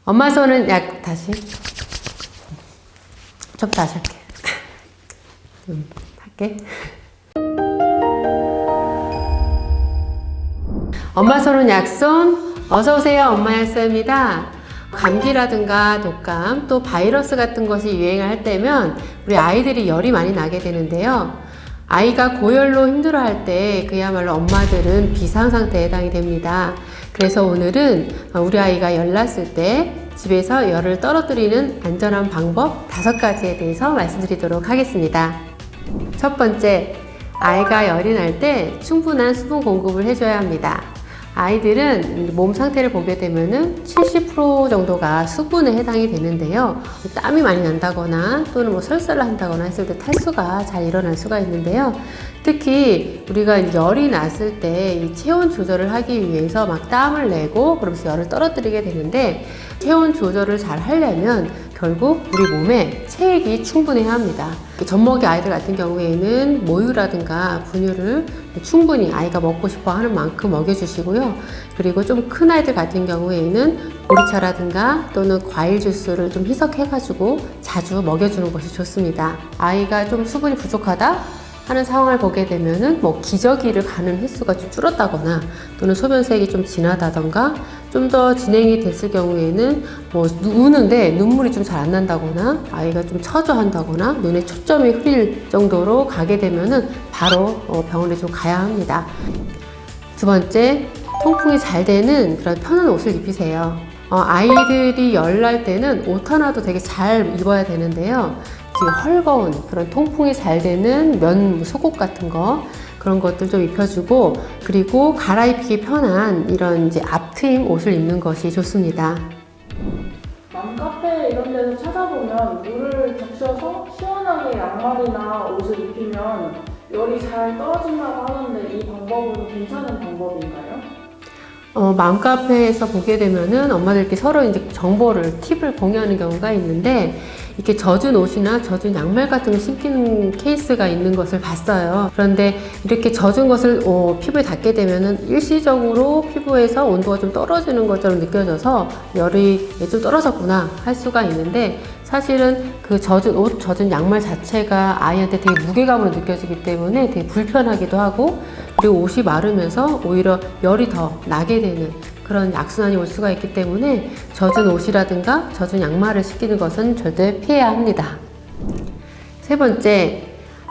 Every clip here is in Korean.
엄마 손은 약 다시 좀 다시 할게. 할게. 엄마 손은 약손. 어서 오세요. 엄마 약손입니다. 감기라든가 독감 또 바이러스 같은 것이 유행을 할 때면 우리 아이들이 열이 많이 나게 되는데요. 아이가 고열로 힘들어할 때 그야말로 엄마들은 비상 상태에 해당이 됩니다. 그래서 오늘은 우리 아이가 열 났을 때 집에서 열을 떨어뜨리는 안전한 방법 5가지에 대해서 말씀드리도록 하겠습니다. 첫 번째, 아이가 열이 날 때 충분한 수분 공급을 해줘야 합니다. 아이들은 몸 상태를 보게 되면은 70% 정도가 수분에 해당이 되는데요. 땀이 많이 난다거나 또는 뭐 설사를 한다거나 했을 때 탈수가 잘 일어날 수가 있는데요. 특히 우리가 열이 났을 때 이 체온 조절을 하기 위해서 막 땀을 내고 그러면서 열을 떨어뜨리게 되는데, 체온 조절을 잘 하려면 결국 우리 몸에 체액이 충분해야 합니다. 젖먹이 아이들 같은 경우에는 모유라든가 분유를 충분히 아이가 먹고 싶어 하는 만큼 먹여주시고요. 그리고 좀 큰 아이들 같은 경우에는 보리차라든가 또는 과일 주스를 좀 희석해가지고 자주 먹여주는 것이 좋습니다. 아이가 좀 수분이 부족하다 하는 상황을 보게 되면은 뭐 기저귀를 가는 횟수가 좀 줄었다거나 또는 소변색이 좀 진하다던가 좀 더 진행이 됐을 경우에는 뭐 우는데 눈물이 좀 잘 안 난다거나 아이가 좀 처져한다거나 눈에 초점이 흐릴 정도로 가게 되면은 바로 병원에 좀 가야 합니다. 두 번째, 통풍이 잘 되는 그런 편한 옷을 입히세요. 아이들이 열 날 때는 옷 하나도 되게 잘 입어야 되는데요. 헐거운 그런 통풍이 잘 되는 면 속옷 같은 거, 그런 것들 좀 입혀주고, 그리고 갈아입히기 편한 이런 이제 앞트임 옷을 입는 것이 좋습니다. 맘카페 이런 데서 찾아보면 물을 적셔서 시원하게 양말이나 옷을 입히면 열이 잘 떨어진다고 하는데 이 방법은 괜찮은 방법인가요? 맘카페에서 보게 되면은 엄마들끼리 서로 이제 정보를, 팁을 공유하는 경우가 있는데, 이렇게 젖은 옷이나 젖은 양말 같은 거 신기는 케이스가 있는 것을 봤어요. 그런데 이렇게 젖은 것을 피부에 닿게 되면은 일시적으로 피부에서 온도가 좀 떨어지는 것처럼 느껴져서 열이 좀 떨어졌구나 할 수가 있는데, 사실은 그 젖은 옷, 젖은 양말 자체가 아이한테 되게 무게감으로 느껴지기 때문에 되게 불편하기도 하고, 그리고 옷이 마르면서 오히려 열이 더 나게 되는 그런 악순환이 올 수가 있기 때문에 젖은 옷이라든가 젖은 양말을 신기는 것은 절대 피해야 합니다. 세 번째,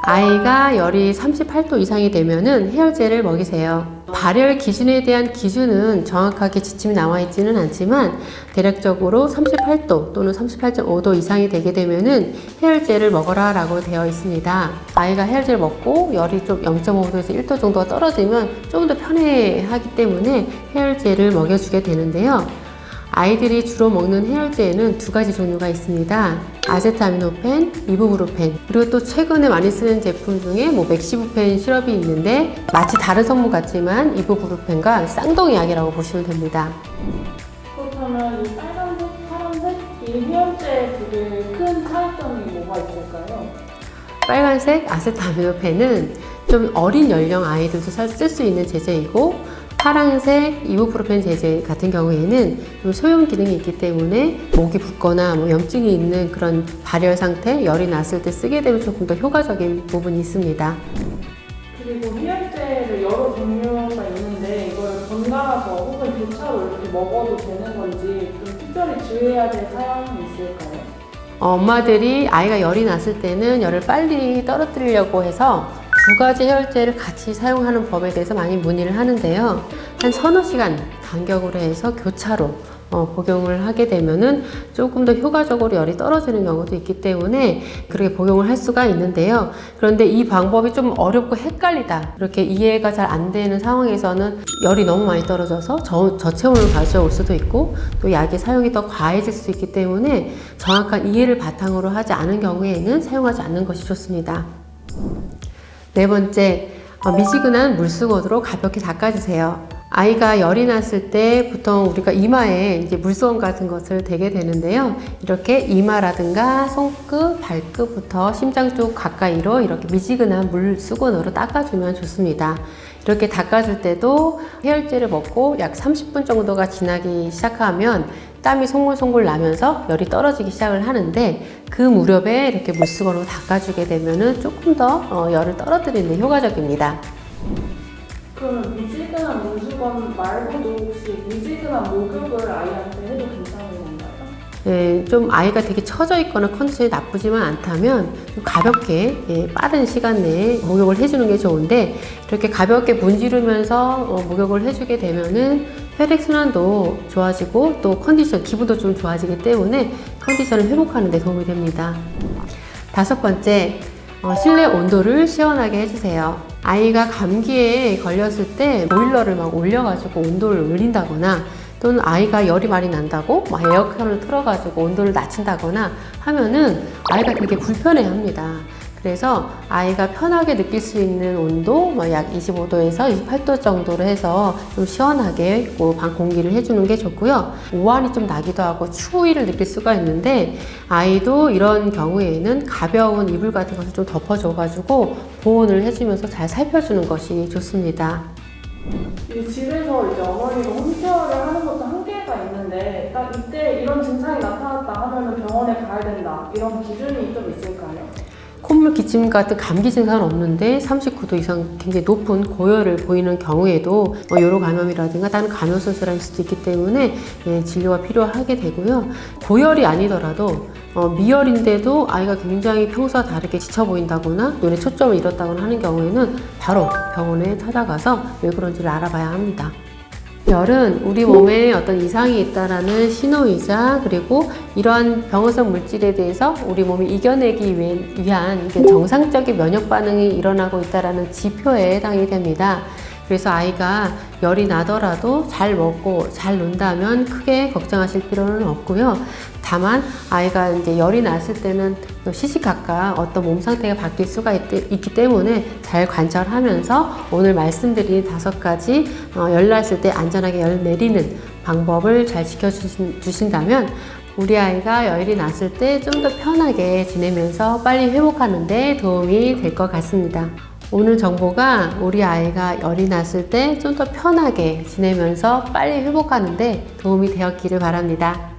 아이가 열이 38도 이상이 되면은 해열제를 먹이세요. 발열 기준에 대한 기준은 정확하게 지침이 나와 있지는 않지만 대략적으로 38도 또는 38.5도 이상이 되게 되면은 해열제를 먹어라 라고 되어 있습니다. 아이가 해열제를 먹고 열이 좀 0.5도에서 1도 정도가 떨어지면 조금 더 편해하기 때문에 해열제를 먹여주게 되는데요. 아이들이 주로 먹는 해열제에는 2가지 종류가 있습니다. 아세트아미노펜, 이부브루펜, 그리고 또 최근에 많이 쓰는 제품 중에 뭐 맥시부펜 시럽이 있는데 마치 다른 성분 같지만 이부브루펜과 쌍둥이 약이라고 보시면 됩니다. 그렇다면 이 빨간색, 파란색, 이 해열제 두 개의 큰 차이점이 뭐가 있을까요? 빨간색 아세트아미노펜은 좀 어린 연령 아이들도 쓸 수 있는 제제이고, 파란색 이부프로펜 제제 같은 경우에는 좀 소염 기능이 있기 때문에 목이 붓거나 뭐 염증이 있는 그런 발열 상태, 열이 났을 때 쓰게 되면 조금 더 효과적인 부분이 있습니다. 그리고 해열제를 여러 종류가 있는데 이걸 번갈아서 혹은 교차로 이렇게 먹어도 되는 건지 좀 특별히 주의해야 될 사항이 있을까요? 엄마들이 아이가 열이 났을 때는 열을 빨리 떨어뜨리려고 해서 2가지 해열제를 같이 사용하는 법에 대해서 많이 문의를 하는데요. 한 서너 시간 간격으로 해서 교차로 복용을 하게 되면은 조금 더 효과적으로 열이 떨어지는 경우도 있기 때문에 그렇게 복용을 할 수가 있는데요. 그런데 이 방법이 좀 어렵고 헷갈리다, 이렇게 이해가 잘 안 되는 상황에서는 열이 너무 많이 떨어져서 저체온을 가져올 수도 있고 또 약의 사용이 더 과해질 수 있기 때문에 정확한 이해를 바탕으로 하지 않은 경우에는 사용하지 않는 것이 좋습니다. 네 번째, 미지근한 물수건으로 가볍게 닦아주세요. 아이가 열이 났을 때 보통 우리가 이마에 이제 물수건 같은 것을 대게 되는데요. 이렇게 이마라든가 손끝, 발끝부터 심장 쪽 가까이로 이렇게 미지근한 물수건으로 닦아주면 좋습니다. 이렇게 닦아줄 때도 해열제를 먹고 약 30분 정도가 지나기 시작하면 땀이 송골송골 나면서 열이 떨어지기 시작을 하는데 그 무렵에 이렇게 물수건으로 닦아주게 되면은 조금 더 열을 떨어뜨리는 데 효과적입니다. 그럼 미지근한 물수건 말고도 혹시 미지근한 목욕을 아이한테 해도 괜찮은 건가요? 예, 좀 아이가 되게 처져 있거나 컨디션이 나쁘지만 않다면 좀 가볍게 빠른 시간 내에 목욕을 해주는 게 좋은데 이렇게 가볍게 문지르면서 목욕을 해주게 되면은 혈액순환도 좋아지고 또 컨디션, 기분도 좀 좋아지기 때문에 컨디션을 회복하는 데 도움이 됩니다. 5번째, 실내 온도를 시원하게 해주세요. 아이가 감기에 걸렸을 때 보일러를 막 올려가지고 온도를 올린다거나 또는 아이가 열이 많이 난다고 막 에어컨을 틀어가지고 온도를 낮춘다거나 하면은 아이가 되게 불편해합니다. 그래서 아이가 편하게 느낄 수 있는 온도 약 25도에서 28도 정도로 해서 좀 시원하게 방 공기를 해주는 게 좋고요. 오한이 좀 나기도 하고 추위를 느낄 수가 있는데 아이도 이런 경우에는 가벼운 이불 같은 것을 좀 덮어줘가지고 보온을 해주면서 잘 살펴주는 것이 좋습니다. 집에서 이제 어머니가 홈케어를 하는 것도 한계가 있는데 딱 이때 이런 증상이 나타났다 하면 병원에 가야 된다 이런 기준이 좀 있을까요? 콧물 기침 같은 감기 증상은 없는데 39도 이상 굉장히 높은 고열을 보이는 경우에도 요로 감염이라든가 다른 감염 소지일 수도 있기 때문에 진료가 필요하게 되고요. 고열이 아니더라도 미열인데도 아이가 굉장히 평소와 다르게 지쳐 보인다거나 눈에 초점을 잃었다거나 하는 경우에는 바로 병원에 찾아가서 왜 그런지를 알아봐야 합니다. 열은 우리 몸에 어떤 이상이 있다라는 신호이자 그리고 이러한 병원성 물질에 대해서 우리 몸이 이겨내기 위한 정상적인 면역 반응이 일어나고 있다라는 지표에 해당이 됩니다. 그래서 아이가 열이 나더라도 잘 먹고 잘 논다면 크게 걱정하실 필요는 없고요. 다만 아이가 이제 열이 났을 때는 시시각각 어떤 몸 상태가 바뀔 수가 있기 때문에 잘 관찰하면서 오늘 말씀드린 5가지 열 났을 때 안전하게 열 내리는 방법을 잘 지켜주신다면 우리 아이가 열이 났을 때 좀 더 편하게 지내면서 빨리 회복하는 데 도움이 될 것 같습니다. 오늘 정보가 우리 아이가 열이 났을 때 좀 더 편하게 지내면서 빨리 회복하는 데 도움이 되었기를 바랍니다.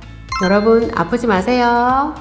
여러분 아프지 마세요.